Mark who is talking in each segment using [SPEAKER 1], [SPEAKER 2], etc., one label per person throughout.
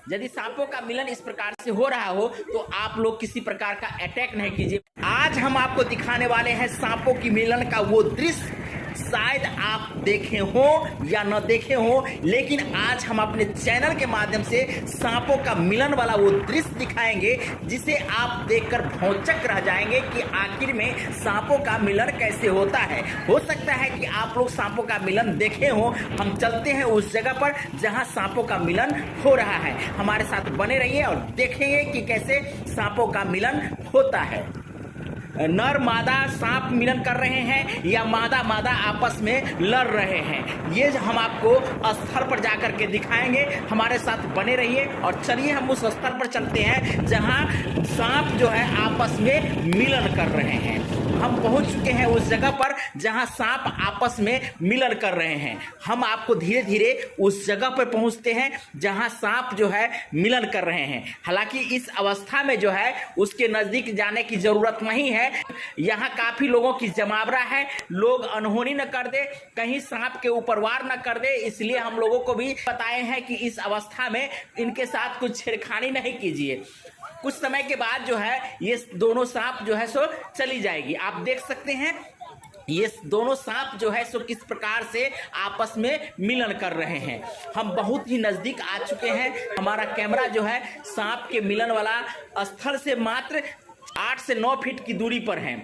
[SPEAKER 1] यदि सांपों का मिलन इस प्रकार से हो रहा हो तो आप लोग किसी प्रकार का अटैक नहीं कीजिए। आज हम आपको दिखाने वाले हैं सांपों की मिलन का वो दृश्य, शायद आप देखे हो या न देखे हो, लेकिन आज हम अपने चैनल के माध्यम से सांपों का मिलन वाला वो दृश्य दिखाएंगे जिसे आप देखकर भौचक रह जाएंगे कि आखिर में सांपों का मिलन कैसे होता है। हो सकता है कि आप लोग सांपों का मिलन देखे हो। हम चलते हैं उस जगह पर जहां सांपों का मिलन हो रहा है। हमारे साथ बने रहिए और देखेंगे कि कैसे सांपों का मिलन होता है। नर मादा सांप मिलन कर रहे हैं या मादा मादा आपस में लड़ रहे हैं, ये हम आपको स्थल पर जाकर के दिखाएंगे। हमारे साथ बने रहिए और चलिए हम उस स्थल पर चलते हैं जहां सांप जो है आपस में मिलन कर रहे हैं। हम पहुंच चुके हैं उस जगह पर जहां सांप आपस में मिलन कर रहे हैं। हम आपको धीरे धीरे उस जगह पर पहुंचते हैं जहां सांप जो है मिलन कर रहे हैं। हालांकि इस अवस्था में जो है उसके नजदीक जाने की जरूरत नहीं है। यहाँ काफी लोगों की जमावड़ा है, लोग अनहोनी न कर दे, कहीं सांप के ऊपर वार न कर दे, इसलिए हम लोगों को भी बताए हैं कि इस अवस्था में इनके साथ कुछ छेड़खानी नहीं कीजिए। कुछ समय के बाद जो है ये दोनों सांप जो है सो चली जाएगी। आप देख सकते हैं ये दोनों सांप जो है सो किस प्रकार से आपस में मिलन कर रहे हैं। हम बहुत ही नजदीक आ चुके हैं। हमारा कैमरा जो है सांप के मिलन वाला स्थल से मात्र 8 से 9 फीट की दूरी पर है।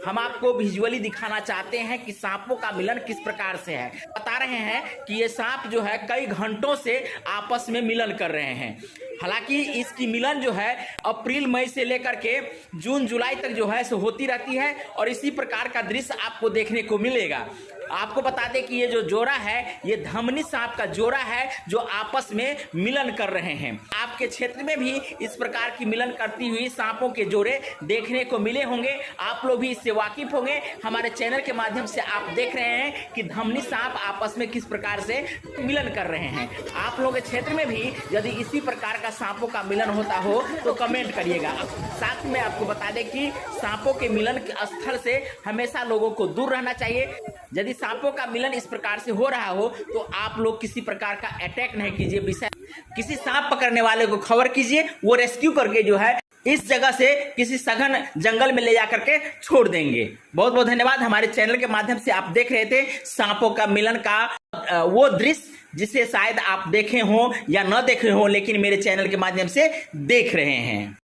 [SPEAKER 1] हम आपको विजुअली दिखाना चाहते हैं कि सांपों का मिलन किस प्रकार से है। बता रहे हैं कि ये सांप जो है कई घंटों से आपस में मिलन कर रहे हैं। हालांकि इसकी मिलन जो है अप्रैल मई से लेकर के जून जुलाई तक जो है सो होती रहती है और इसी प्रकार का दृश्य आपको देखने को मिलेगा। आपको बता दें कि ये जो जोड़ा है ये धमनी सांप का जोड़ा है जो आपस में मिलन कर रहे हैं। आपके क्षेत्र में भी इस प्रकार की मिलन करती हुई सांपों के जोड़े देखने को मिले होंगे। आप लोग भी इससे वाकिफ होंगे। हमारे चैनल के माध्यम से आप देख रहे हैं कि धमनी सांप आपस में किस प्रकार से मिलन कर रहे हैं। आप लोगों के क्षेत्र में भी यदि इसी प्रकार का सांपों का मिलन होता हो तो कमेंट करिएगा। साथ में आपको बता दें कि सांपों के मिलन के स्थल से हमेशा लोगों को दूर रहना चाहिए। यदि सांपों का मिलन इस प्रकार से हो रहा हो तो आप लोग किसी प्रकार का अटैक नहीं कीजिए। किसी सांप पकड़ने वाले को खबर कीजिए, वो रेस्क्यू करके जो है इस जगह से किसी सघन जंगल में ले जाकर के छोड़ देंगे। बहुत बहुत धन्यवाद। हमारे चैनल के माध्यम से आप देख रहे थे सांपों का मिलन का वो दृश्य जिसे शायद आप देखे हो या न देखे हो, लेकिन मेरे चैनल के माध्यम से देख रहे हैं।